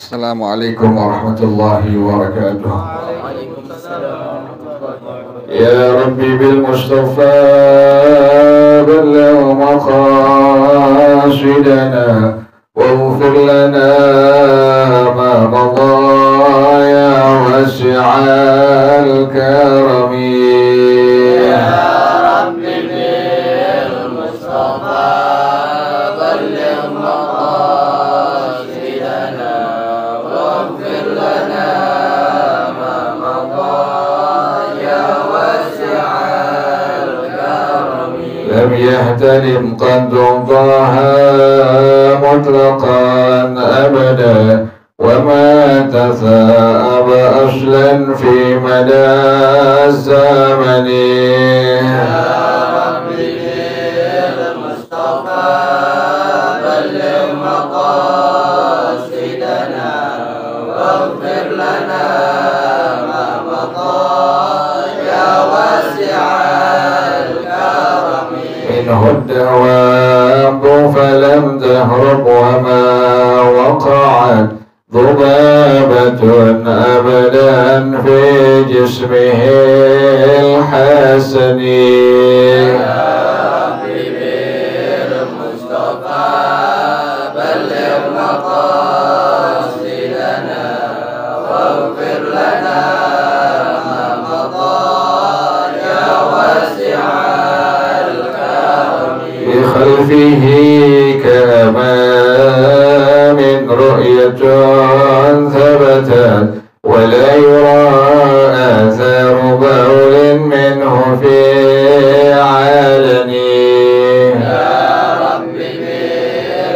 Assalamualaikum warahmatullahi wabarakatuh. Waalaikumsalam warahmatullahi wabarakatuh. Ya Rabbi bil Mustafa balligh maqasidana waghfir lana ma madha ya wasi'al karami. لم يحتلم قد ضاها مطلقا أبدا وما تثاءب أصلا في مدى الزمن. منه الدواب فلم تهرب وما وقعت ذبابة أبدا في جسمه الحسن. خلفه كأمام رؤية ثبتت ولا يرى آثار بول منه في علن. يا رب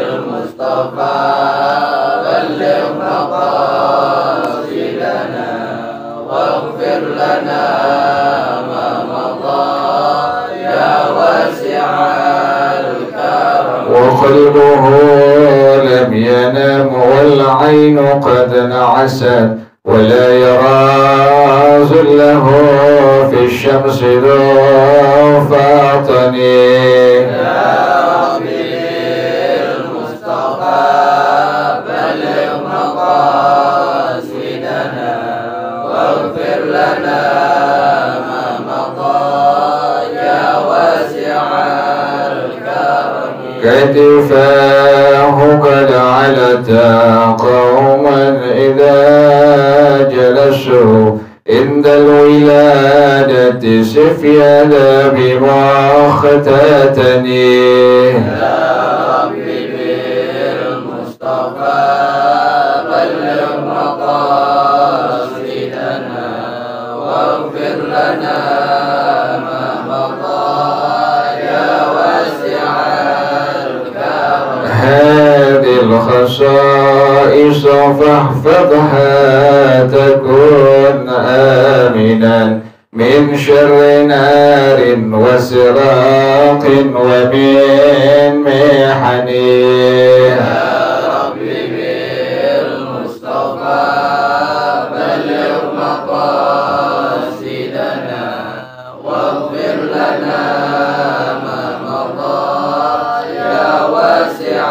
بالمصطفى بلغ مقاصدنا واغفر لنا ما مضى يا واسع وقلبه لم ينم والعين قد نعست ولا يرى ظله في الشمس ذو فاطن. يا ربي المصطفى بلغ مقاصدنا واغفر لنا ما مضى يا واسع كتفاه قد علتا قوما إذا جلسوا عند الولادة سفيان بمختتني. يا ربي بالمصطفى بلغ مقاصدنا واغفر لنا ما مضى يا واسع هذه الخصائص فاحفظها تكن آمنا من شر نار وسراق ومن محن. يا ربي بالمصطفى بلغ مقاصدنا واغفر لنا ما مضى يا واسع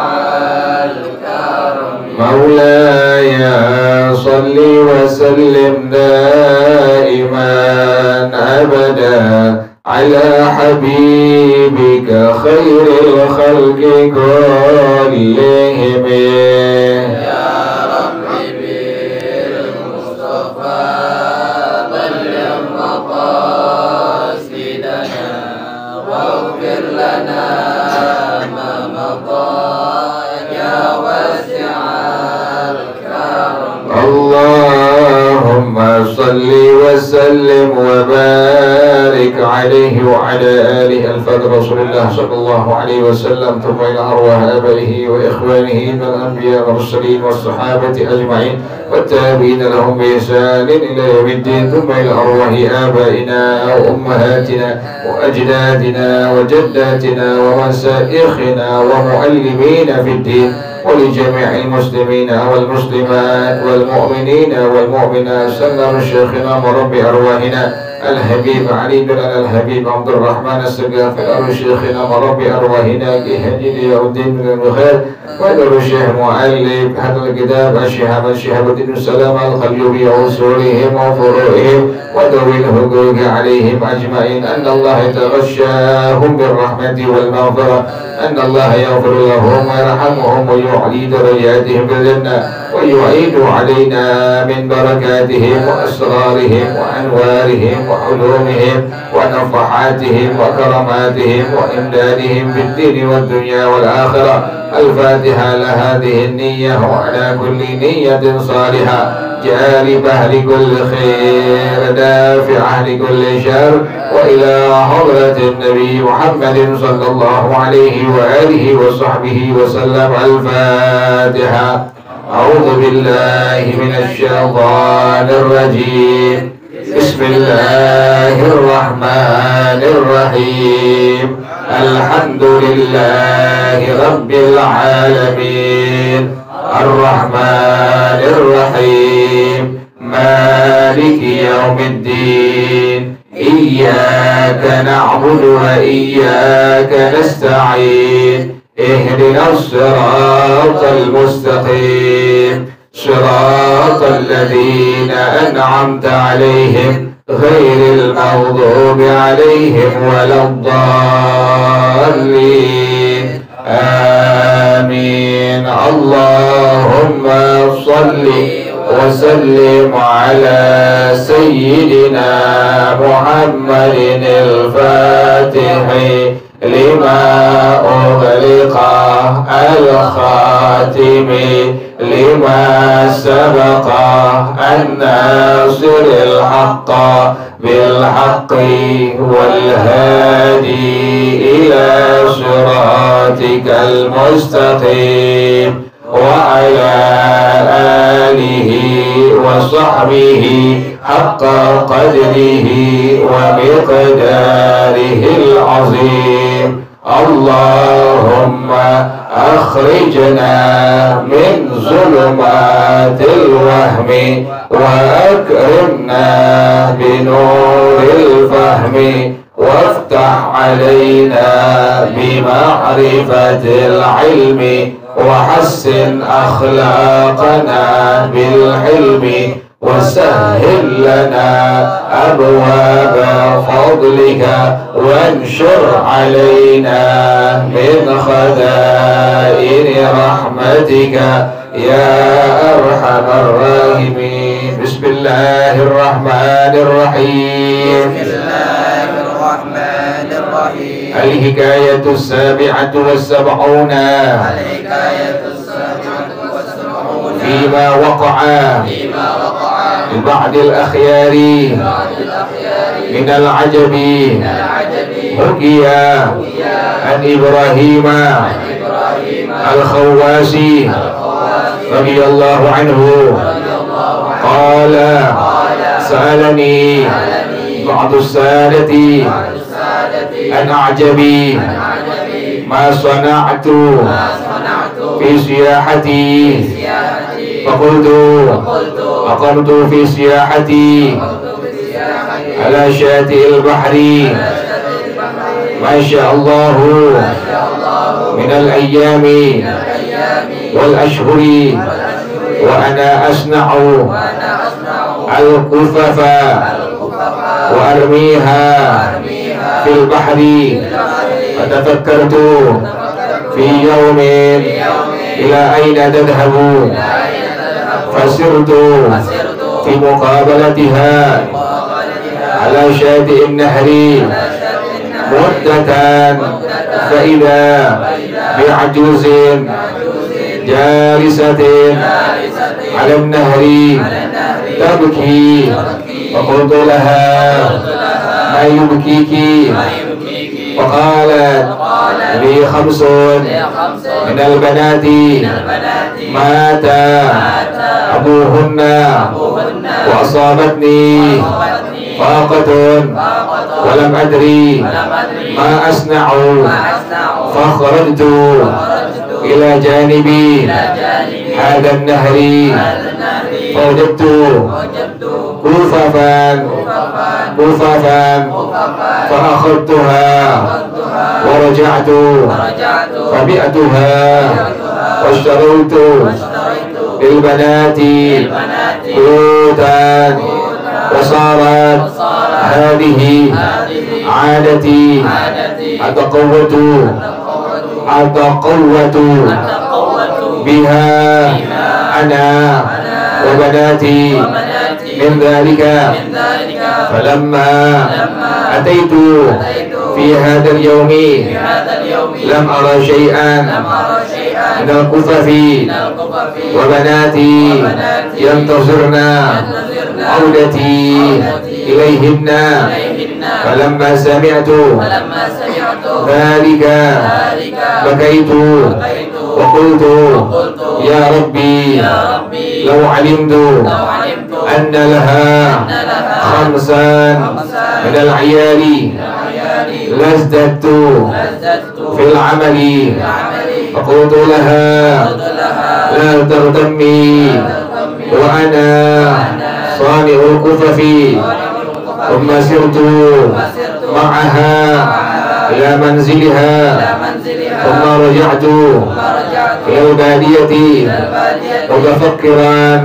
الكرم. مولاي صل وسلم دائما أبدا على حبيبك خير الخلق كلهم. يا ربي بالمصطفى بلغ مقاصدنا واغفر لنا ما مضى يا واسع الكرم. اللهم صل وسلم وبارك عليه وعلى آله الفضل رسول الله صلى الله عليه وسلم ثم إلى أرواح آبائه وإخوانه من الأنبياء والمرسلين والصحابة أجمعين والتابعين لهم بإحسان إلى يوم الدين ثم إلى أرواح آبائنا وأمهاتنا وأجدادنا وجداتنا ومشايخنا ومعلمين في الدين ولجميع المسلمين والمسلمات والمؤمنين والمؤمنات سلم شيخنا ورب أرواحنا الحبيب علي بن الحبيب عبد الرحمن السقاف أرو شيخنا مربي أرواحنا بهدي يوم الدين من الخير وأرو الشيخ مؤلف هذا الكتاب الشهاب الدين السلام الخليوبي وأصولهم وفروعهم وذوي الحقوق عليهم أجمعين أن الله يتغشاهم بالرحمة والمغفرة أن الله يغفر لهم ويرحمهم ويعلي درجاتهم بالجنة ويعيد علينا من بركاتهم وأسرارهم وأنوارهم وعلومهم ونفحاتهم وكراماتهم وإمدادهم في الدين والدنيا والآخرة. الفاتحة لهذه النية وعلى كل نية صالحة جالبة لكل خير دافعة لكل شر وإلى حضرة النبي محمد صلى الله عليه وآله وصحبه وسلم. الفاتحة. أعوذ بالله من الشيطان الرجيم. بسم الله الرحمن الرحيم. الحمد لله رب العالمين الرحمن الرحيم مالك يوم الدين إياك نعبد وإياك نستعين اهدنا الصراط المستقيم صراط الذين أنعمت عليهم غير المغضوب عليهم ولا الضالين. آمين. اللهم صل وسلم على سيدنا محمد الفاتح لما أغلق الخاتم لما سبق الناصر الحق بالحق والهادي إلى صراطك المستقيم وعلى آله وصحبه حق قدره ومقداره العظيم. اللهم أخرجنا من ظلمات الوهم وأكرمنا بنور الفهم وافتح علينا بمعرفة العلم وحسن أخلاقنا بالحلم وسهل لنا أبواب فضلك وانشر علينا من خزائن رحمتك يا أرحم الراحمين. بسم الله الرحمن الرحيم. الحكاية السابعة والسبعون فيما وقع لبعض الأخيار من العجب حكي عن إبراهيم الخواسي رضي الله عنه قال سألني بعض السادة عن أعجبي ما صنعت في سياحتي فقلت أقمت في سياحتي على شاطئ البحر ما شاء الله من الأيام والأشهر وأنا أصنع القفف وأرميها في البحر. فتفكرت في يوم إلى أين تذهب فسرت في مقابلتها على شاطئ النهر مدة فإذا بعجوز جالسة على النهر تبكي فقلت لها ما يبكيك؟ فقالت لي 5 من البنات مات أبوهن وأصابتني فاقة ولم أدري ما أصنع فخرجت إلى جانب هذا النهر wajadtu kufafan fa akhadtuha wa raja'tu fa bi'tuha wa ishtaraytu lil banati buyutan wa sarat hadhihi 'adati ataqawwatu biha ana wa banati min dhalika falamma ataitu fi hadha al-yawmi lam ara shay'an min al-kufafi wa banati yantazirna audati ilayhinna falamma sami'tu dhalika bakaitu wa qultu ya rabbi law alimtu anna laha khamsan min al-'iyali lazdadtu fil 'amali fa qultu laha la tagtammi wa ana sani'ul kufafi thumma sirtu ma'aha ila manziliha thumma raja'tu ila al-badiyati mutafakkiran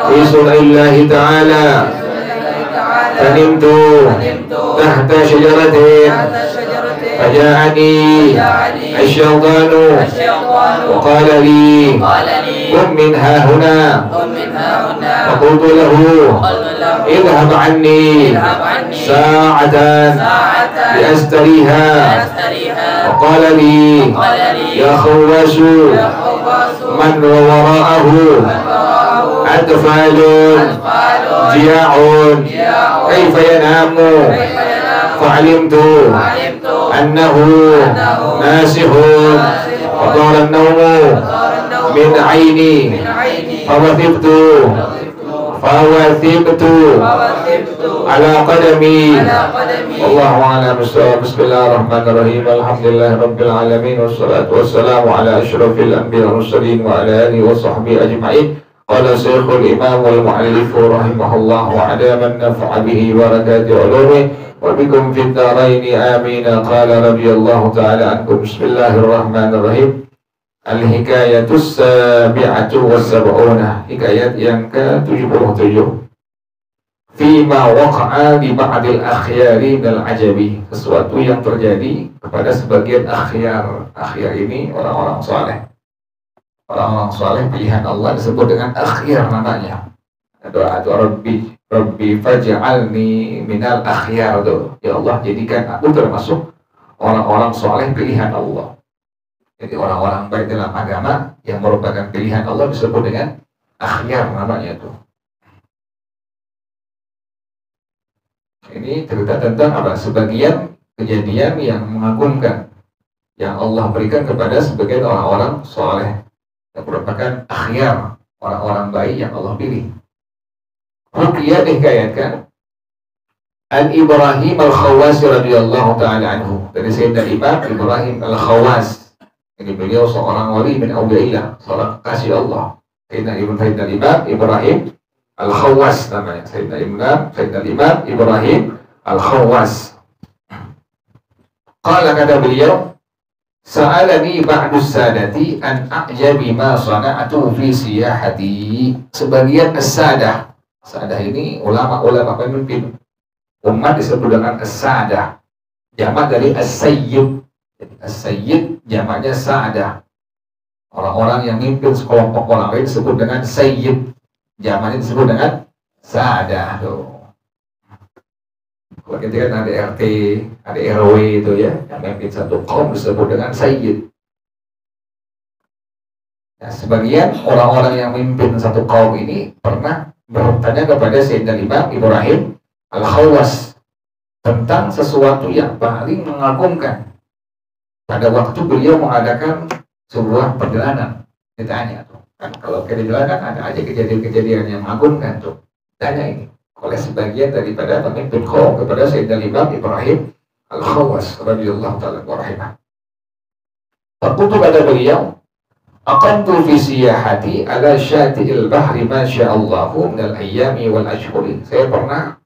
fi sun'illahi ta'ala fanimtu tahta shajaratin فجاءني الشيطان وقال لي قم من ها هنا فقلت له اذهب عني ساعة لأستريها وقال لي يا خواس من وراءه أطفال جياع كيف ينام فعلمت أنه ناسح فطار النوم من عيني فوثبت على قدمي والله أعلم بالصواب. بسم الله الرحمن الرحيم الحمد لله رب العالمين والصلاة والسلام على أشرف الأنبياء والمرسلين وعلى آله وصحبه أجمعين. قال شيخ الإمام والمؤلف رحمه الله وعلى من نفع به بركات علومه وبكم في الدارين آمين. قال رضي الله تعالى عنكم. بسم الله الرحمن الرحيم. Al-hikayatus sabi'atu was-sab'una, hikayat yang ke-77. Fima waqa'a li ba'dil akhyari minal ajabi, sesuatu yang terjadi kepada sebagian akhyar. Akhyar ini orang-orang saleh. Orang-orang saleh pilihan Allah disebut dengan akhyar namanya. Doa Rabbi faj'alni minal akhyar tuh. Ya Allah, jadikan aku termasuk orang-orang saleh pilihan Allah. Jadi orang-orang baik dalam agama yang merupakan pilihan Allah disebut dengan akhyar namanya itu. Ini cerita tentang apa? Sebagian kejadian yang mengagumkan yang Allah berikan kepada sebagian orang-orang soleh yang merupakan akhyar, orang-orang baik yang Allah pilih. Ruqyah dihikayatkan An Ibrahim al-Khawas radhiyallahu ta'ala anhu, dari Sayyidina Imam Ibrahim al-Khawas. Ini beliau seorang wali min awliyaillah, seorang kasih Allah. Sayyidina Imam Ibrahim Al-Khawas namanya. Sayyidina Imam Ibrahim Al-Khawas. Qala, kata beliau, sa'alani ba'du sadati an a'jabi ma sana'atu fi siyahati. Sebagian as-sadah. Sadah ini ulama-ulama pemimpin umat disebut dengan as-sadah. Jamak dari as-sayyid. Jadi as-sayyid jamaknya sa'adah. Orang-orang yang mimpin sekelompok orang lain disebut dengan sayyid. Jamaknya disebut dengan sa'adah. Kalau kita kan ada RT, ada RW itu ya, yang mimpin satu kaum disebut dengan sayyid. Nah, sebagian orang-orang yang mimpin satu kaum ini pernah bertanya kepada Sayyidina Imam Ibrahim Al-Khawas tentang sesuatu yang paling mengagumkan. Pada waktu beliau mengadakan sebuah perjalanan, ditanya tuh, kan kalau perjalanan ada aja kejadian-kejadian yang mengagumkan tuh. Tanya ini oleh sebagian daripada pemimpin kaum kepada Sayyidina Imam Ibrahim Al-Khawas radhiyallahu ta'ala anhu. Waktu kata beliau, Aqamtu fi siyahati ala syati'il bahri masya'allahu minal ayyami wal ashhuri. Saya pernah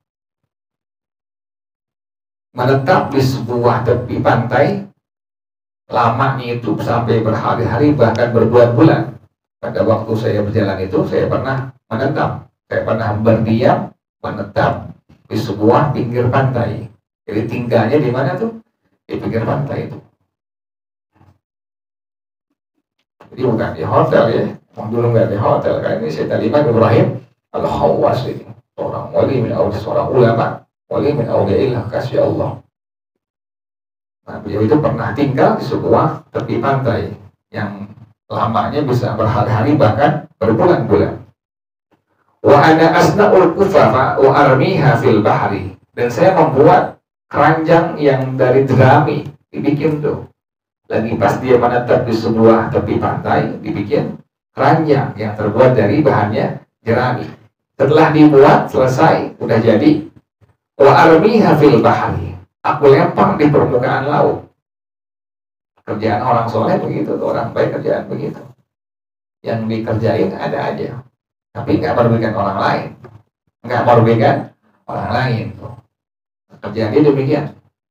menetap di sebuah tepi pantai, lamanya itu sampai berhari-hari bahkan berbulan-bulan. Pada waktu saya berjalan itu saya pernah menetap, saya pernah berdiam menetap di sebuah pinggir pantai. Jadi tinggalnya di mana tuh? Di pinggir pantai itu. Jadi bukan di hotel ya, dulu nggak di hotel. Karena ini Sayyidina Imam Ibrahim Al-Khawwas ini, seorang wali min awliya, seorang ulama, wali min awliyaillah, kasih Allah. Nah, beliau itu pernah tinggal di sebuah tepi pantai yang lamanya bisa berhari-hari bahkan berbulan-bulan. Wa ana asna'ul kufafa wa armiha fil bahri. Dan saya membuat keranjang yang dari jerami, dibikin tuh. Lagi pas dia menetap di sebuah tepi pantai, dibikin keranjang yang terbuat dari bahannya jerami. Setelah dibuat selesai, udah jadi. Wa armiha fil bahri. Aku lempar di permukaan laut. Kerjaan orang soleh begitu, orang baik kerjaan begitu. Yang dikerjain ada aja, tapi nggak merugikan orang lain, nggak merugikan orang lain. Tuh. Kerjaan dia demikian.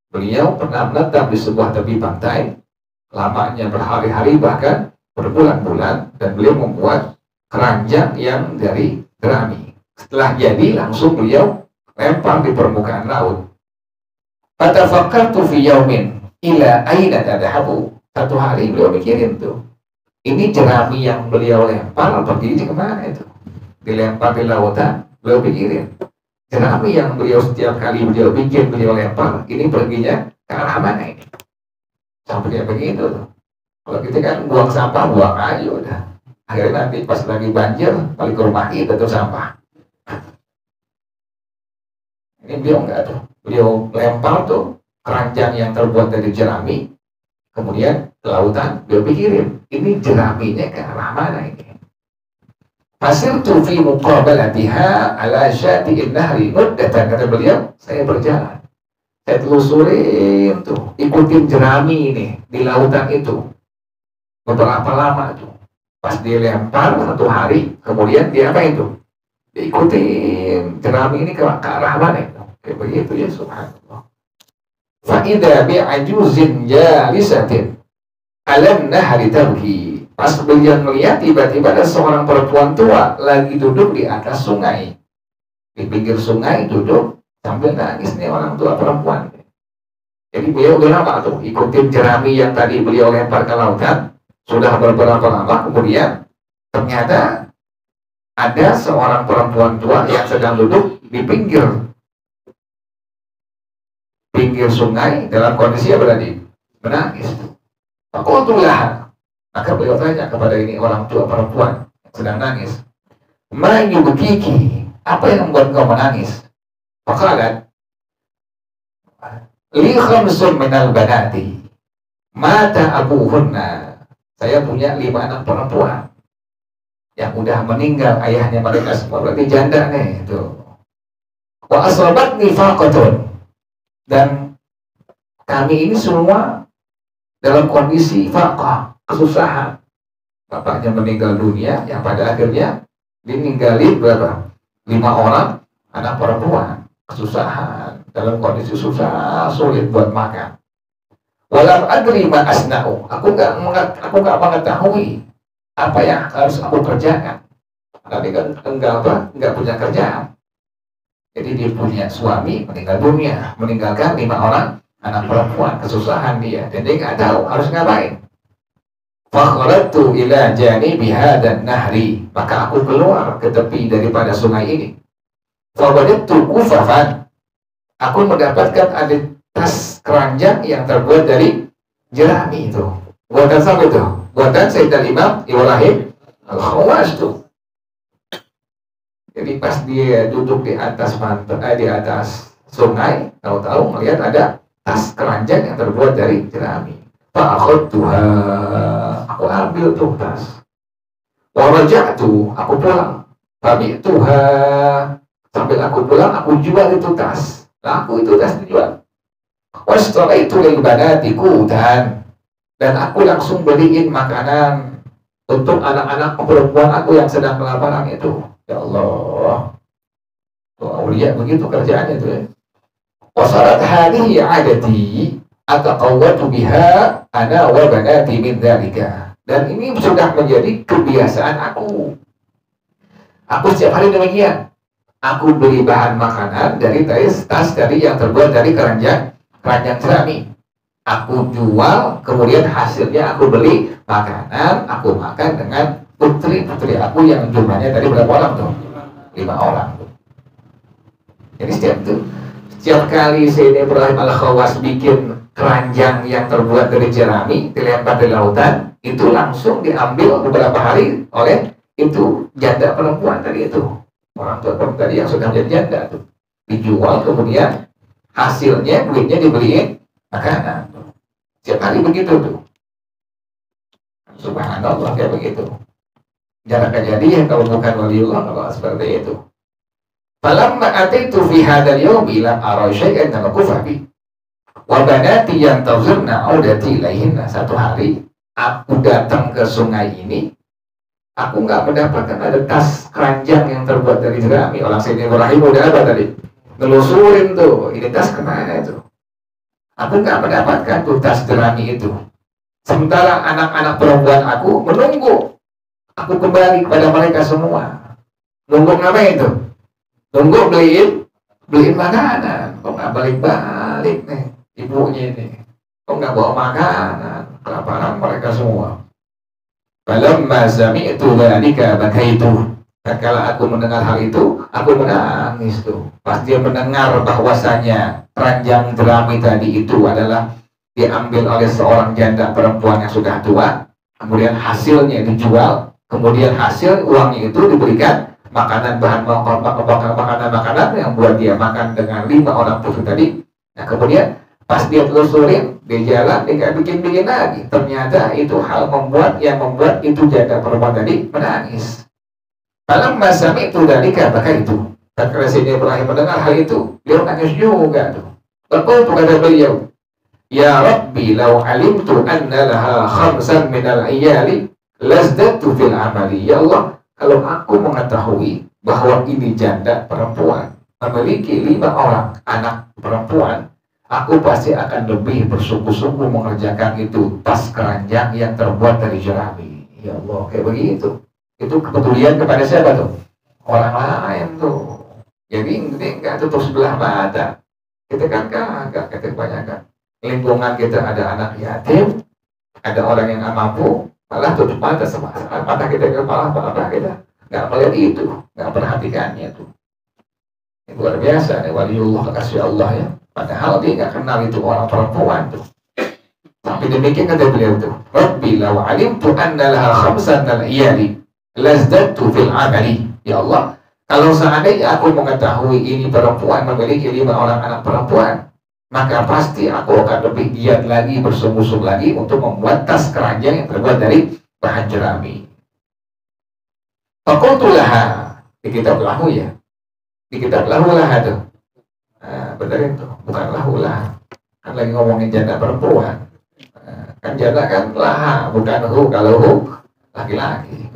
Beliau pernah menetap di sebuah tepi pantai, lamanya berhari-hari bahkan berbulan-bulan, dan beliau membuat keranjang yang dari jerami. Setelah jadi langsung beliau lempar di permukaan laut. Fatafakkartu fi yaumin ila aina tadhabu. Satu hari beliau mikirin tuh, ini jerami yang beliau lempar pergi kemana itu? Dilempar di lautan, beliau pikirin. Jerami yang beliau setiap kali beliau bikin, beliau lempar, ini perginya ke arah mana ini? Sampai dia begitu tuh. Kalau kita kan buang sampah, buang aja udah. Akhirnya nanti pas lagi banjir, balik ke rumah kita tuh sampah. Ini beliau enggak tuh. Beliau lempar tuh keranjang yang terbuat dari jerami, kemudian ke lautan. Beliau pikirin, ini jeraminya ke arah mana ini? Fasirtu fi muqabalatiha ala syati'in nahri muddatan, kata beliau, saya berjalan. Saya telusurin tuh, ikutin jerami ini di lautan itu. Beberapa lama tuh. Pas dia lempar satu hari, kemudian dia apa itu? Diikutin jerami ini ke arah mana itu? Kayak begitu ya, subhanallah. Fa'idha bi'ajuzin jalisatin alam nahri tabki. Pas beliau melihat tiba-tiba ada seorang perempuan tua lagi duduk di atas sungai. Di pinggir sungai duduk sambil nangis nih orang tua perempuan. Jadi beliau udah lama tuh ikutin jerami yang tadi beliau lempar ke lautan. Sudah beberapa lama, kemudian ternyata ada seorang perempuan tua yang sedang duduk di pinggir sungai dalam kondisi apa tadi? Menangis. Fakultulah. Maka beliau tanya kepada ini orang tua perempuan yang sedang nangis, "Ma yubkiki?" Apa yang membuat kau menangis? Faqalat, "Li khamsun minal banati mata abuhunna." Saya punya 5 anak perempuan yang udah meninggal ayahnya mereka semua, berarti janda nih itu. Wa asabatni faqatun, dan kami ini semua dalam kondisi faqah, kesusahan. Bapaknya meninggal dunia, yang pada akhirnya ditinggalin berapa? 5 orang anak perempuan, kesusahan, dalam kondisi susah, sulit buat makan. Walam adri ma asna'u, aku nggak mengetahui apa yang harus aku kerjakan. Tapi kan enggak punya kerjaan. Jadi dia punya suami meninggal dunia, meninggalkan 5 orang anak perempuan, kesusahan dia, dan dia nggak tahu harus ngapain. Fakhrajtu ila janibi hadan nahri, maka aku keluar ke tepi daripada sungai ini. Fawajadtu kufafan, aku mendapatkan ada tas keranjang yang terbuat dari jerami itu. Buatan siapa itu? Buatan Sayyidina Imam Ibrahim Al-Khawwas tuh. Jadi pas dia duduk di atas di atas sungai, tahu-tahu melihat ada tas keranjang yang terbuat dari jerami. Fa'akhadtuha, aku ambil tuh tas. Wa raja'tu, aku pulang. Fabi'tuha, sambil aku pulang aku jual itu tas. Laku itu tas dijual. Wastalaitu lil banati qutan, dan aku langsung beliin makanan untuk anak-anak perempuan aku yang sedang kelaparan itu. Ya Allah, tuh aulia begitu kerjaannya tuh ya. Wasarat hadhihi adati ataqawwatu biha ana wa banati min dzalika. Dan ini sudah menjadi kebiasaan aku. Aku setiap hari demikian. Aku beli bahan makanan dari tas dari yang terbuat dari keranjang jerami. Aku jual, kemudian hasilnya aku beli makanan, aku makan dengan putri aku yang jumlahnya tadi berapa orang tuh? 5 orang tuh. Jadi setiap kali Sayyidina Ibrahim Al-Khawas bikin keranjang yang terbuat dari jerami dilempar di lautan, itu langsung diambil beberapa hari oleh itu janda perempuan tadi itu, orang tua perempuan tadi yang sudah menjadi janda tuh, dijual, kemudian hasilnya duitnya dibeliin makanan. Setiap hari begitu tuh. Subhanallah, kayak begitu. Jarang kejadian kalau bukan waliullah kalau seperti itu. Falamma ataitu fi hadzal yaumi lam ara syai'an naqufa bi. Wa banati yantazirna audati ilaihinna. Satu hari aku datang ke sungai ini, aku nggak mendapatkan ada tas keranjang yang terbuat dari jerami. Orang Sayyidina Ibrahim udah apa tadi? Nelusurin tuh, ini tas kemana itu? Aku nggak mendapatkan tuh tas jerami itu. Sementara anak-anak perempuan aku menunggu aku kembali kepada mereka semua. Nunggu apa itu? Nunggu beliin makanan. Kok nggak balik-balik nih ibunya ini? Kok nggak bawa makanan? Kelaparan mereka semua. Falamma sami'tu dzalika bakaitu. Tatkala aku mendengar hal itu, aku menangis tuh. Pas dia mendengar bahwasanya keranjang jerami tadi itu adalah diambil oleh seorang janda perempuan yang sudah tua, kemudian hasilnya dijual, kemudian hasil uangnya itu diberikan makanan makanan yang buat dia makan dengan 5 orang putri tadi. Nah kemudian pas dia telusurin di jalan, dia bikin lagi. Ternyata itu hal yang membuat itu janda perempuan tadi menangis. Dalam masa itu dari kata itu, tatkala Sayyidina Ibrahim mendengar hal itu, beliau nangis juga tuh. Berkata kepada beliau, Ya Rabbi, law alimtu anna laha khamsan minal iyali lazdatu fil amali. Ya Allah, kalau aku mengetahui bahwa ini janda perempuan memiliki 5 orang anak perempuan, aku pasti akan lebih bersungguh-sungguh mengerjakan itu tas keranjang yang terbuat dari jerami. Ya Allah, kayak begitu. Itu kepedulian kepada siapa tuh? Orang lain tuh. Jadi nggak tutup sebelah mata. Kita kan kagak kebanyakan. Lingkungan kita ada anak yatim, ada orang yang nggak mampu, malah tutup mata sama mata kita ke kepala kita. Nggak melihat itu, nggak perhatikannya tuh. Ini luar biasa nih waliullah, kasih Allah ya. Padahal dia nggak kenal itu orang perempuan tuh. Tapi demikian kata beliau tuh, Rabbi law alimtu anna laha khamsan minal iyali lazdatu fil amali. Ya Allah, kalau seandainya aku mengetahui ini perempuan memiliki 5 orang anak perempuan, maka pasti aku akan lebih giat lagi, bersungguh-sungguh lagi untuk membuat tas keranjang yang terbuat dari bahan jerami. Fakultulaha, di kitab lahu ya, di kitab lahu lah tuh. Nah, benerin tuh, bukan lahu lah. Kan lagi ngomongin janda perempuan. Nah, kan janda kan laha, bukan hu. Kalau hu laki-laki.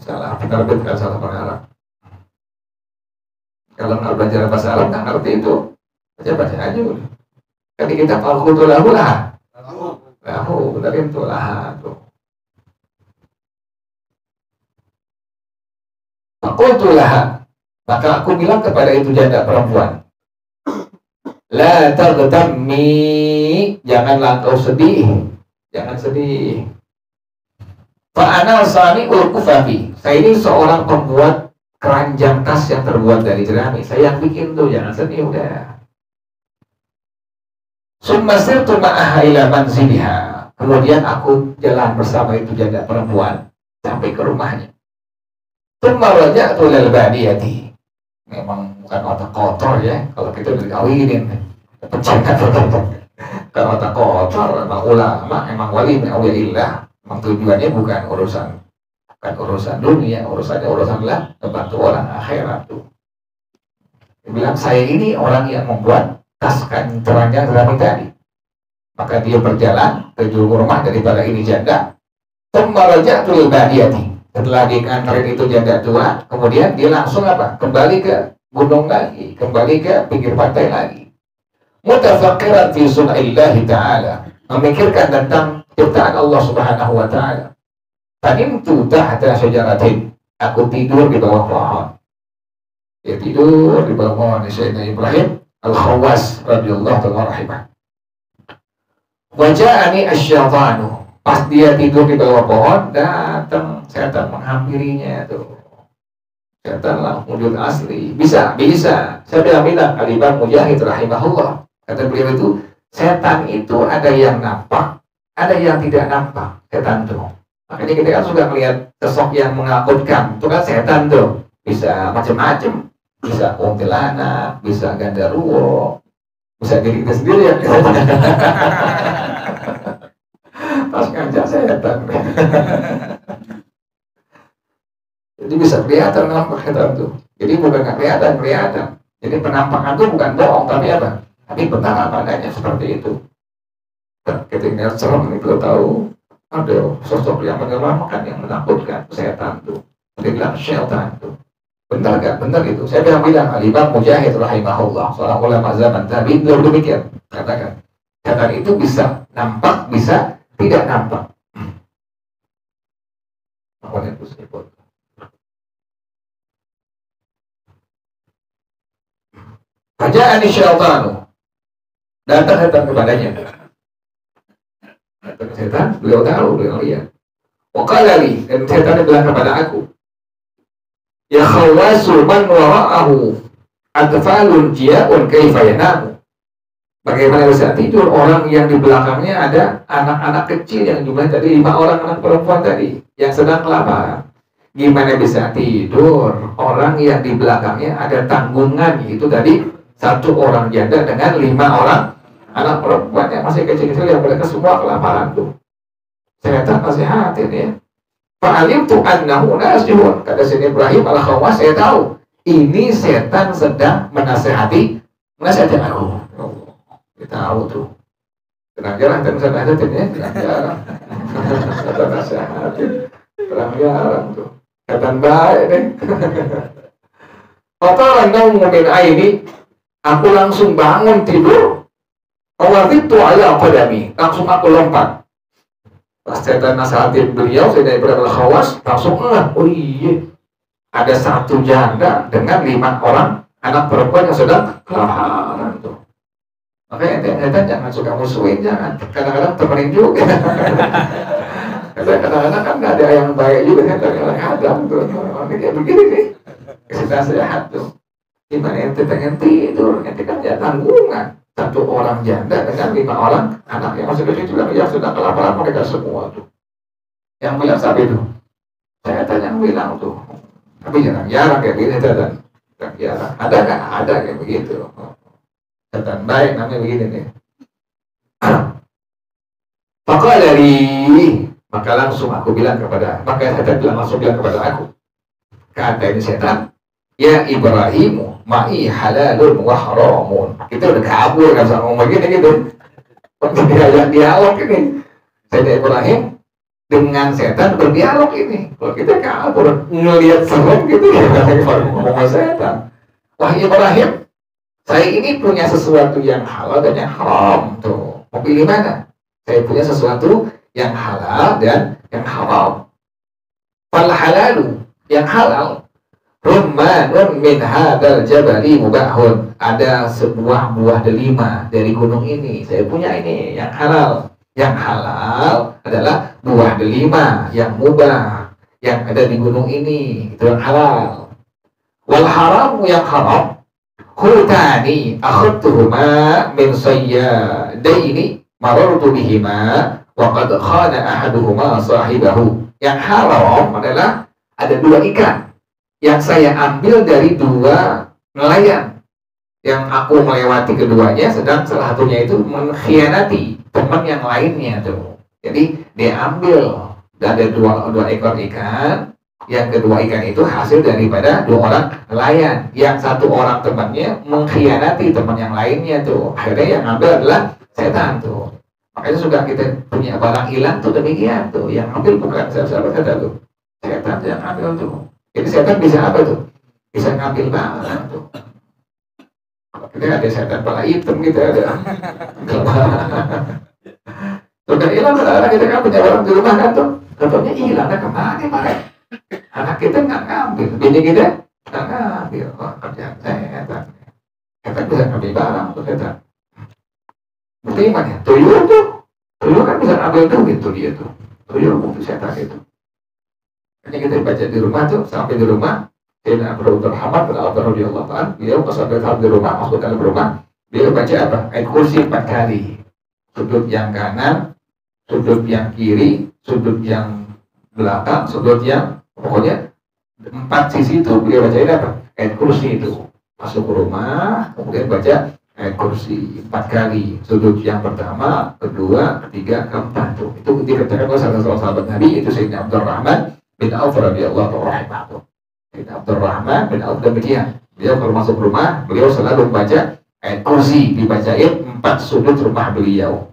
Salah penerbit, kan salah pengarang. Kalau nggak belajar bahasa Arab nggak ngerti itu, baca aja udah. Kan di kitab al-Qutul lahu lah. Lahu, benerin tuh lah tuh. Fakultu laha, maka aku bilang kepada itu janda perempuan, la taghtammi, janganlah kau sedih, jangan sedih. Fa'ana sani'ul kufafi, saya ini seorang pembuat keranjang tas yang terbuat dari jerami, saya yang bikin tuh, jangan sedih udah. Summa sirtu ma'aha ila manziliha, kemudian aku jalan bersama itu janda perempuan sampai ke rumahnya. Summa raja'tu lil badiyati, memang bukan otak kotor ya, kalau kita dikawinin pencet kalau otak kotor, emang ulama, emang wali min awliyaillah. Memang tujuannya bukan urusan dunia, urusannya adalah membantu orang akhirat tuh. Dia bilang, saya ini orang yang membuat tas keranjang jerami tadi. Maka dia berjalan ke juru rumah daripada ini janda. Tsumma raja'tul badiyati. Setelah diantarin itu janda tua, kemudian dia langsung apa? Kembali ke gunung lagi, kembali ke pinggir pantai lagi. Mutafakkiran fi sun'illahi ta'ala, memikirkan tentang ciptaan Allah Subhanahu wa ta'ala. Tanimtu tahta syajaratin, aku tidur di bawah pohon. Dia tidur di bawah pohon Sayyidina Ibrahim Al-Khawwas radhiyallahu ta'ala rahimah. Waja'ani asyaitanu. Pas dia tidur di bawah pohon, datang setan menghampirinya tuh. Setan lah wujud asli. Bisa. Saya bilang Al-Imam Mujahid rahimahullah. Kata beliau itu, setan itu ada yang nampak, ada yang tidak nampak. Setan tuh. Makanya kita kan suka melihat sosok yang menakutkan. Itu kan setan tuh. Bisa macam-macam. Bisa kuntilanak, bisa gandaruwo, bisa diri kita sendiri ya. Pas ngajak setan. Jadi bisa kelihatan nampak setan tuh. Jadi bukan nggak kelihatan. Jadi penampakan tuh bukan bohong, tapi apa? Tapi benar apa adanya seperti itu. Ketika serem itu tahu ada sosok yang menyeramkan, yang menakutkan, setan tuh. Dia bilang setan tuh. Benar gak? Benar itu. Saya bilang Al-Imam Mujahid rahimahullah, seorang ulama zaman tabi'in, beliau demikian katakan. Setan itu bisa nampak, bisa tidak nampak. Makanya itu sebut. Faja'ani syaitanu. Datang setan kepadanya. Datang setan, beliau tahu, beliau lihat. Waqala li, dan setan bilang kepada aku, ya Khawwasu man wara'ahu atfalun jiya'un kaifa yanamu. Bagaimana bisa tidur orang yang di belakangnya ada anak-anak kecil yang jumlahnya tadi 5 orang anak perempuan tadi yang sedang kelaparan. Gimana bisa tidur orang yang di belakangnya ada tanggungan, itu tadi 1 orang janda dengan 5 orang anak perempuan yang masih kecil-kecil yang mereka semua kelaparan tuh. Setan nasihatin ya. Fa'alimtu annahu nasihun. Kata Sayyidina Ibrahim Al-Khawwas, saya tahu ini setan sedang menasihati aku. Kita tahu tuh. Jarang-jarang kan nasihatin ya, jarang-jarang. Setan nasihatin, jarang-jarang tuh. Setan baik deh. Fataran naumu min aini, aku langsung bangun tidur. Awatitu ala qadami, langsung aku lompat. Pas setan nasihatin beliau, Sayyidina Ibrahim Al-Khawwas, langsung oh iya, ada 1 janda dengan 5 orang anak perempuan yang sedang kelaparan tuh. Makanya ente jangan suka musuhin, jangan. Kadang-kadang temenin juga. Kadang-kadang kan nggak ada yang baik juga, kadang-kadang kadang tuh. Ini kayak begini nih, kasih nasihat tuh. Gimana ente pengen tidur, ente kan ya tanggungan. 1 orang janda dengan 5 orang anak yang masih kecil juga yang sudah kelaparan mereka semua tuh. Yang bilang saat itu, saya tanya yang bilang tuh. Tapi jarang-jarang kayak begini setan. Jarang. Ada nggak? Ada kayak begitu. Setan baik namanya begini nih. Maka langsung aku bilang kepada, maka setan langsung bilang kepada aku. Kata ini setan, ya Ibrahimu ma'i halalun wa haramun. Kita udah kabur kan sama ngomong begini gitu. Diajak dialog ini. Sayyidina Ibrahim dengan setan berdialog ini. Kalau kita kabur ngelihat serem gitu ya, ngomong setan. Wah Ibrahim, saya ini punya sesuatu yang halal dan yang haram tuh. Mau pilih mana? Saya punya sesuatu yang halal dan yang haram. Fal halalu, yang halal. Rummanun min hadal jabali mubahun. Ada sebuah buah delima dari gunung ini. Saya punya ini yang halal. Yang halal adalah buah delima yang mubah yang ada di gunung ini. Itu yang halal. Wal haramu, yang haram. Hutani akhadtuhuma min sayyadaini marartu bihima wa qad khana ahaduhuma sahibahu. Yang haram adalah ada 2 ikan yang saya ambil dari 2 nelayan yang aku melewati keduanya, sedang salah satunya itu mengkhianati teman yang lainnya tuh. Jadi dia ambil ada 2 ekor ikan, yang kedua ikan itu hasil daripada 2 orang nelayan, yang 1 orang temannya mengkhianati teman yang lainnya tuh. Akhirnya yang ambil adalah setan tuh. Makanya suka kita punya barang hilang tuh demikian tuh. Yang ambil bukan siapa-siapa kata tuh. Setan yang ambil tuh. Jadi setan bisa apa tuh? Bisa ngambil barang tuh. Kita ada setan kepala hitam gitu ada. Sudah hilang sekarang kita kan punya barang di rumah kan tuh. Contohnya hilang, nah kemana kemarin? Anak kita nggak ngambil, bini kita nggak ngambil. Oh, kerjaan setan. Setan bisa ngambil barang tuh setan. Bukti mana? Tuyul tuh. Tuyul kan bisa ngambil duit tuh dia tuh. Tuyul bukti setan itu. Ini kita baca di rumah tuh, sampai di rumah Sayyidina Abu Abdurrahman bin Auf radhiyallahu anhu, beliau pas sampai di rumah, masuk dalam rumah, beliau baca apa? Ayat kursi 4 kali. Sudut yang kanan, sudut yang kiri, sudut yang belakang, sudut yang pokoknya 4 sisi itu beliau bacain apa? Ayat kursi itu. Masuk rumah, kemudian baca ayat kursi 4 kali. Sudut yang pertama, kedua, ketiga, keempat tuh. Itu dikatakan oleh salah seorang sahabat Nabi, itu Sayyidina Abdurrahman bin Auf radhiyallahu anhu. Sayyidina Abdurrahman bin Auf demikian. Beliau kalau masuk rumah, beliau selalu membaca ayat kursi, dibacain 4 sudut rumah beliau.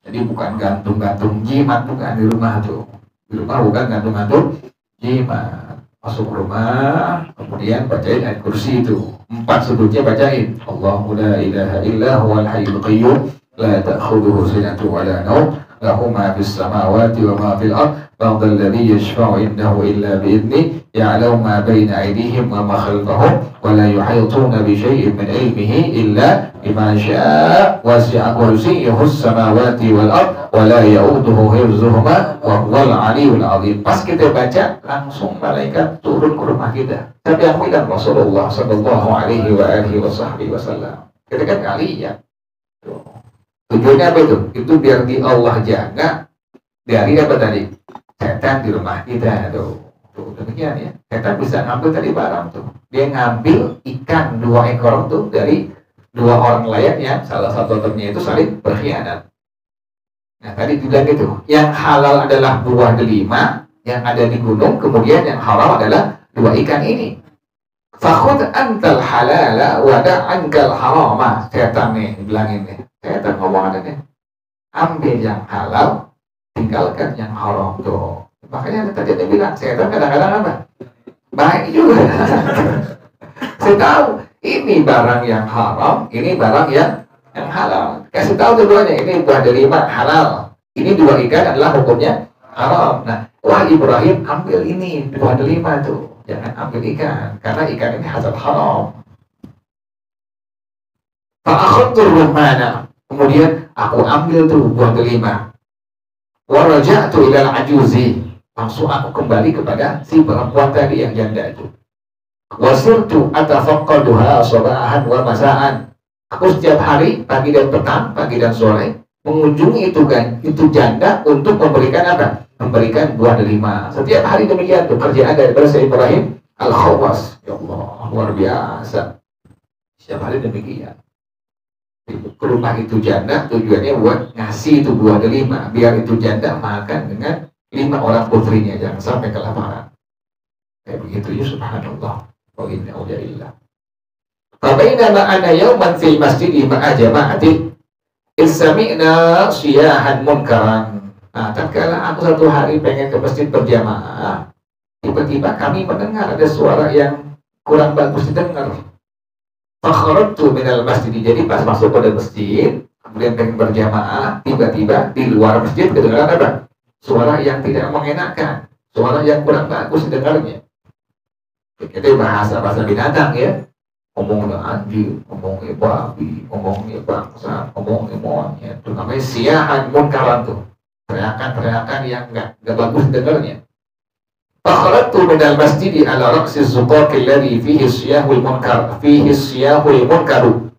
Jadi bukan gantung-gantung jimat, bukan di rumah tuh. Di rumah bukan gantung-gantung jimat. Masuk rumah, kemudian bacain ayat kursi itu. 4 sudutnya bacain. Allahu la ilaha illa huwal hayyul qayyum la ta'khudhuhu sinatun wa la nawm lahu ma fis samawati wa ma fil ardh man dhal ladzi yashfa'u indahu illa bi idzni ya'lamu ma baina aydihim wa ma khalfahum wa la yuhituna bi shay'in min ilmihi illa bima syaa wasi'a kursiyyuhu as-samawati wal ardh wa la ya'uduhu hifdzuhuma wa huwal 'aliyyul 'azim. Pas kita baca, langsung malaikat turun ke rumah kita. Tapi yang bilang Rasulullah sallallahu alaihi wa alihi wasallam. Kita kan kalian. Tujuannya apa itu? Itu biar di Allah jaga dari apa tadi? Setan di rumah kita tuh. Tuh demikian ya. Setan bisa ngambil tadi barang tuh. Dia ngambil ikan 2 ekor tuh dari 2 orang nelayan yang salah satu temannya itu saling berkhianat. Nah tadi juga gitu. Yang halal adalah buah delima yang ada di gunung, kemudian yang haram adalah 2 ikan ini. Fakhud antal halala wa da'ankal harama. Setan nih bilangin nih. Setan ngomong ada nih. Ambil yang halal, tinggalkan yang haram tuh. Makanya tadi dia bilang setan kadang-kadang apa? Baik juga. Saya tahu ini barang yang haram, ini barang yang halal. Kasih tahu keduanya, ini buah delima halal. Ini 2 ikan adalah hukumnya haram. Nah, wah Ibrahim ambil ini buah delima tuh. Jangan ambil ikan, karena ikan ini hasil haram. Fa'akhadtur rumana. Kemudian aku ambil tuh buah delima. Wa raja'tu ilal ajuzi. Langsung aku kembali kepada si perempuan tadi yang janda itu. Wasirtu atafaqqaduha sabahan wa masaan. Aku setiap hari, pagi dan petang, pagi dan sore, mengunjungi itu janda untuk memberikan apa? Memberikan buah delima. Setiap hari demikian tuh kerjaan dari Sayyidina Ibrahim Al-Khawas. Ya Allah, luar biasa. Setiap hari demikian. Ke rumah itu janda tujuannya buat ngasih itu buah delima, biar itu janda makan dengan 5 orang putrinya, jangan sampai kelaparan. Kayak begitu ya, subhanallah. Wa inna illallah. Fabainama ana yawman fil masjid ma'a jama'ati isami'na siyahan munkaran. Nah, tatkala aku satu hari pengen ke masjid berjamaah, tiba-tiba kami mendengar ada suara yang kurang bagus didengar. Fakharatu minal masjid. Jadi pas masuk pada masjid, kemudian pengen berjamaah, tiba-tiba di luar masjid kedengaran apa? Suara yang tidak mengenakan, suara yang kurang bagus didengarnya. Itu bahasa binatang ya. Ngomongnya anjing, ngomongnya babi, ngomongnya bangsa, ngomongnya monyet. Itu namanya siyahan munkaran tuh. Teriakan-teriakan yang enggak bagus dengarnya. Fakharatu minal masjidi ala raqsi zuqaqil ladzi fihi siyahul munkar, fihi siyahul munkaru.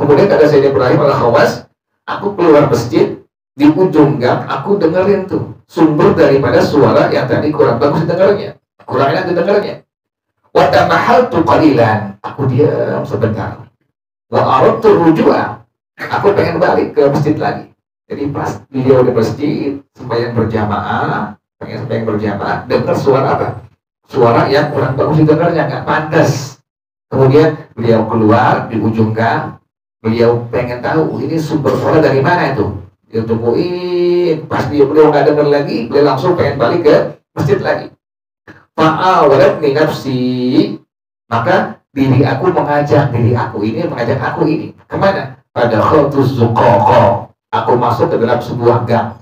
Kemudian kata Sayyidina Ibrahim Al-Khawas, aku keluar masjid, di ujung gang aku dengerin tuh sumber daripada suara yang tadi kurang bagus dengarnya, kurang enak dengarnya. Wa tamahaltu qalilan, aku diam sebentar. Wa aradtu rujua, aku pengen balik ke masjid lagi. Jadi pas beliau di masjid sembahyang berjamaah, pengen sembahyang berjamaah, dengar suara apa? Suara yang kurang bagus didengarnya, nggak pantas. Kemudian beliau keluar di ujung gang, Beliau pengen tahu ini sumber suara dari mana itu. Dia tungguin, pas beliau nggak dengar lagi, beliau langsung pengen balik ke masjid lagi. Fa'awalat min nafsi, maka diri aku mengajak aku ini kemana? Pada khutuz zuqaqa, aku masuk ke dalam sebuah gang.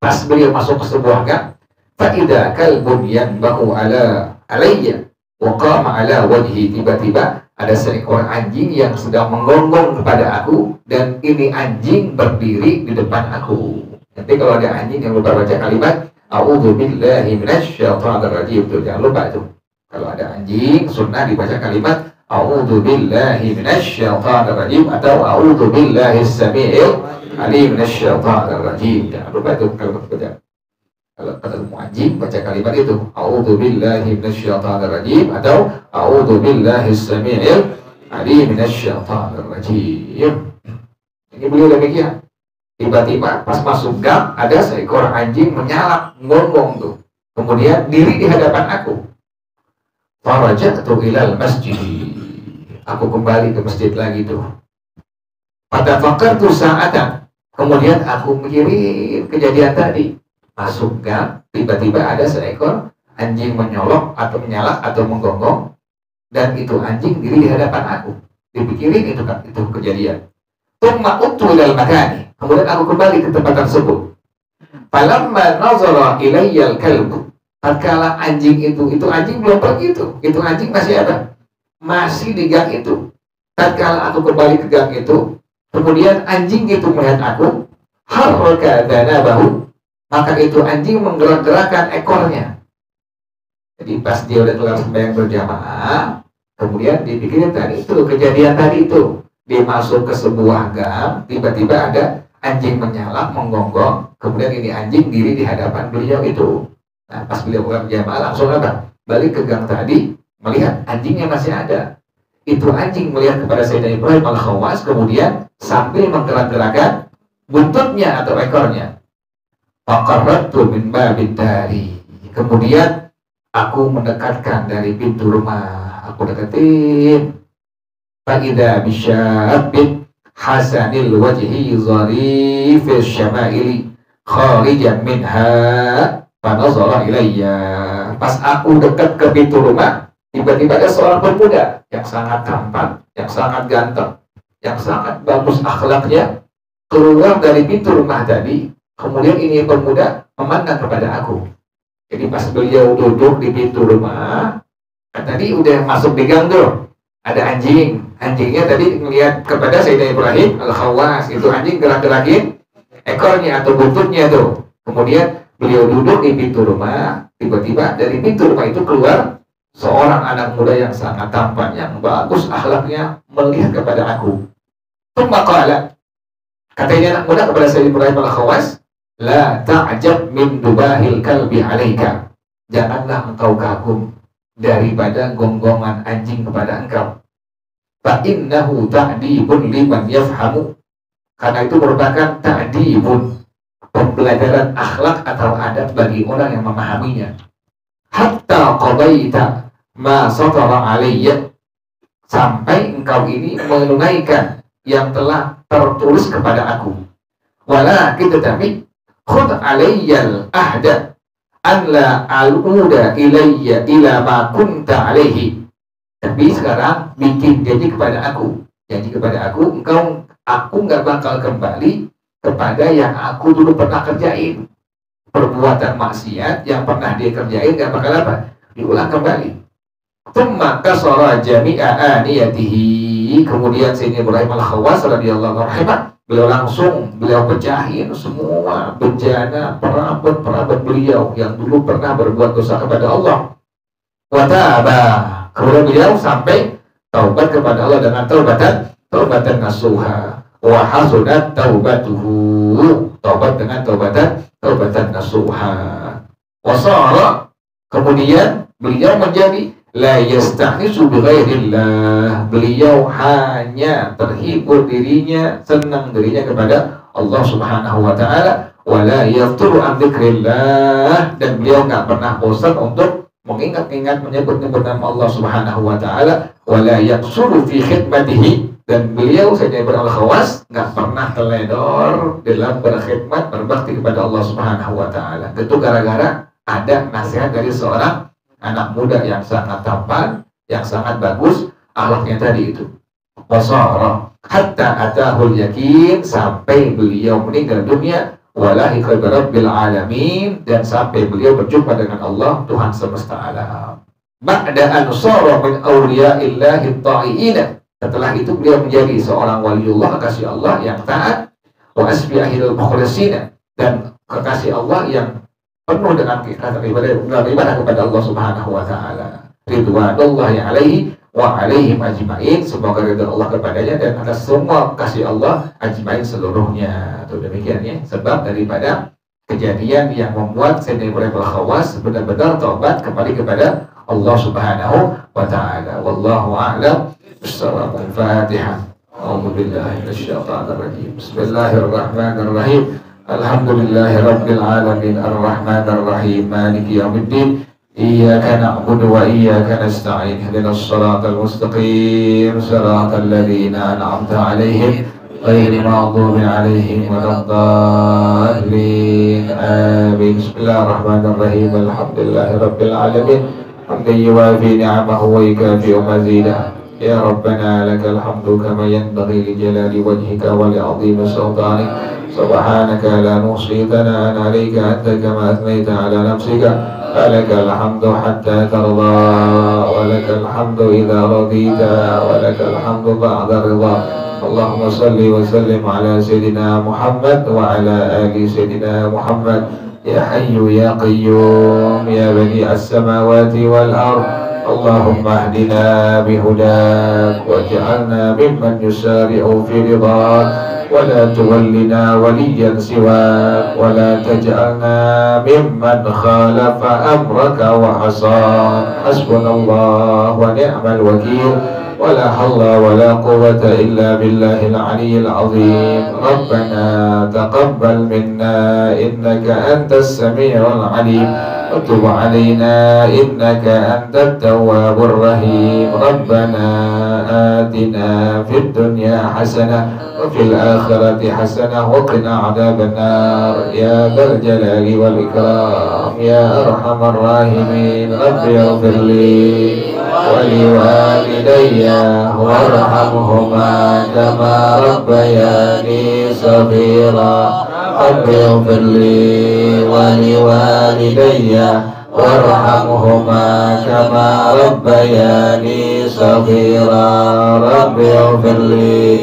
Pas beliau masuk ke sebuah gang, fa'idha kalbun yanbahu alayya wa qama ala wajhi, tiba-tiba ada seekor anjing yang sedang menggonggong kepada aku, dan ini anjing berdiri di depan aku. Nanti kalau ada anjing yang lupa baca kalimat a'udzu billahi minasyaitonir rajim, itu jangan lupa itu. Kalau ada anjing sunnah dibaca kalimat a'udzu billahi minasyaitonir rajim atau a'udzu billahi samii'il alim minasyaitonir rajim. Jangan lupa itu kalau baca. Kalau ketemu anjing baca kalimat itu a'udzu billahi minasyaitonir rajim atau a'udzu billahi samii'il alim minasyaitonir rajim. Ini beliau demikian. Tiba-tiba pas masuk gang ada seekor anjing menyalak ngomong tuh. Kemudian diri di hadapan aku. Faraja'tu ilal masjid. Aku kembali ke masjid lagi tuh. Pada fakar tuh saatan. Kemudian aku mikirin kejadian tadi. Masuk gang, tiba-tiba ada seekor anjing menyolok atau menyalak atau menggonggong, dan itu anjing diri di hadapan aku. Dipikirin itu kan, itu kejadian. Tsumma uttu ilal makani, kemudian aku kembali ke tempat tersebut. Falamma nazara ilayyal kalbu, tatkala anjing itu anjing belum pergi itu anjing masih ada, masih di gang itu. Tatkala aku kembali ke gang itu, kemudian anjing itu melihat aku, harraka danabahu, maka itu anjing menggerak-gerakkan ekornya. Jadi pas dia udah kelar sembahyang berjamaah, kemudian dipikirin tadi itu kejadian tadi itu. Dia masuk ke sebuah gang, tiba-tiba ada anjing menyalak, menggonggong, kemudian ini anjing diri di hadapan beliau itu. Nah, pas beliau pulang berjamaah langsung apa? Balik ke gang tadi, melihat anjingnya masih ada. Itu anjing melihat kepada Sayyidina Ibrahim al-Khawas, kemudian sambil menggerak-gerakkan buntutnya atau ekornya. Faqarrabtu min babid dari. Kemudian aku mendekatkan dari pintu rumah. Aku deketin. Fa'idha bisyabin hasanil wajhi zarifil syama'ili kharijan minha fanazara ilayya. Pas aku dekat ke pintu rumah, tiba-tiba ada seorang pemuda yang sangat tampan, yang sangat ganteng, yang sangat bagus akhlaknya, keluar dari pintu rumah tadi. Kemudian ini pemuda memandang kepada aku. Jadi pas beliau duduk di pintu rumah, kan tadi udah masuk di gang tuh, ada anjing. Anjingnya tadi melihat kepada Sayyidina Ibrahim al-Khawas, itu anjing gerak-gerakin ekornya atau buntutnya tuh. Kemudian beliau duduk di pintu rumah, tiba-tiba dari pintu rumah itu keluar seorang anak muda yang sangat tampan, yang bagus akhlaknya, melihat kepada aku. Tsumma qala, katanya anak muda kepada Sayyidina Ibrahim al-Khawas, la ta'jab min dubahil kalbi alaika. Janganlah engkau kagum daripada gonggongan anjing kepada engkau. Fa innahu ta'dibun liman yafhamu. Karena itu merupakan ta'dibun, pembelajaran akhlak atau adab bagi orang yang memahaminya. Hatta qadaita ma satara alayya, sampai engkau ini menunaikan yang telah tertulis kepada aku. Walakin tetapi khud alayyal ahda an la aluda ilayya ila ma kunta alaihi. Tapi sekarang bikin janji kepada aku, aku nggak bakal kembali kepada yang aku dulu pernah kerjain. Perbuatan maksiat yang pernah dia kerjain nggak bakal apa? Diulang kembali. Tsumma kasara jami'a aniyatihi. Kemudian Sayyidina Ibrahim al-Khawas radhiyallahu anhu, beliau pecahin semua bejana perabot beliau yang dulu pernah berbuat dosa kepada Allah. Wa taba. Kemudian beliau sampai taubat kepada Allah dengan taubatan nasuha. Wa hasunat taubatuhu. Taubat dengan taubatan nasuha. Wasara, kemudian beliau menjadi la yastahnisu bighairillah. Beliau hanya terhibur dirinya, senang dirinya kepada Allah Subhanahu wa taala, wala yafturu an dzikrillah, dan beliau enggak pernah bosan untuk mengingat-ingat menyebut nama Allah Subhanahu wa taala, wala yaqsuru fi khidmatihi, Dan beliau Sayyidina Ibrahim Al-Khawas nggak pernah teledor dalam berkhidmat berbakti kepada Allah Subhanahu wa Ta'ala. Itu gara-gara ada nasihat dari seorang anak muda yang sangat tampan, yang sangat bagus akhlaknya tadi itu. Wasara hatta atahul yakin, sampai beliau meninggal dunia, walahi rabbil alamin, dan sampai beliau berjumpa dengan Allah Tuhan semesta alam. Ba'da an sara min awliyaillahi ta'iina, setelah itu beliau menjadi seorang waliullah, kekasih Allah yang taat, wa asbiahil mukhlisina, dan kekasih Allah yang penuh dengan ibadah kepada Allah Subhanahu wa Ta'ala. Ridwanullahi alaihi wa alaihim ajma'in, semoga ridha Allah kepadanya dan atas semua kasih Allah ajma'in seluruhnya. Itu demikian ya, sebab daripada kejadian yang membuat Sayyidina Ibrahim Al-Khawas benar-benar taubat kembali kepada Allah Subhanahu wa Ta'ala. Wallahu a'lam. Al-Fatihah. A'udzu billahi minasyaitonir rajim. Bismillahirrahmanirrahim. Alhamdulillahi rabbil alamin, arrahmanir rahim, maliki yaumiddin. Iyyaka na'budu wa iyyaka nasta'in. Ihdinas shiratal mustaqim, shiratal ladzina an'amta 'alaihim ghairil maghdubi 'alaihim waladdallin. Amin. Bismillahirrahmanirrahim. Alhamdulillahi rabbil alamin. Hamdan yuwafi ni'amahu wa yukafi'u mazidah. Ya Rabbana lakal hamdu kama yanbaghi li jalali wajhika wa li 'azimi sultanik. Subhanaka la nuhsi thana'an 'alaika anta kama athnayta 'ala nafsika. Lakal hamdu hatta tarda, wa lakal hamdu idza radita, wa lakal hamdu ba'da ridha. Allahumma salli wa sallim ala sayyidina Muhammad wa ala ali sayyidina Muhammad. Ya Hayyu ya Qayyum ya Badi'as samawati wal ardh. اللهم اهدنا بهداك واجعلنا ممن يسارع في رضاك ولا تولنا وليا سواك ولا تجعلنا ممن خالف أمرك وعصاك. حسبنا الله ونعم الوكيل ولا حول ولا قوة إلا بالله العلي العظيم. ربنا تقبل منا إنك أنت السميع العليم وتب علينا إنك أنت التواب الرحيم. ربنا آتنا في الدنيا حسنة وفي الآخرة حسنة وقنا عذاب النار يا ذا الجلال والإكرام يا أرحم الراحمين. رب اغفر لي ولوالدي وارحمهما كما ربياني صغيرا. رب اغفر لي ولوالدي وارحمهما كما ربياني صغيرا. رب اغفر لي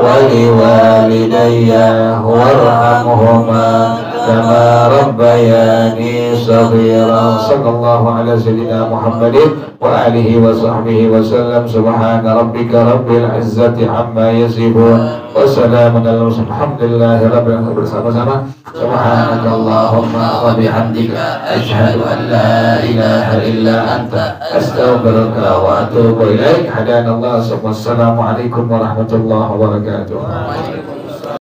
ولوالدي وارحمهما كما ربياني صغيرا. صلى الله على سيدنا محمد وآله وصحبه وسلم. سبحان ربك رب العزة عما يصفون وسلام على المرسلين. الحمد لله رب العالمين. bersama-sama. سبحانك اللهم وبحمدك أشهد أن لا إله إلا أنت أستغفرك وأتوب إليك. هدانا الله. السلام عليكم ورحمة الله وبركاته.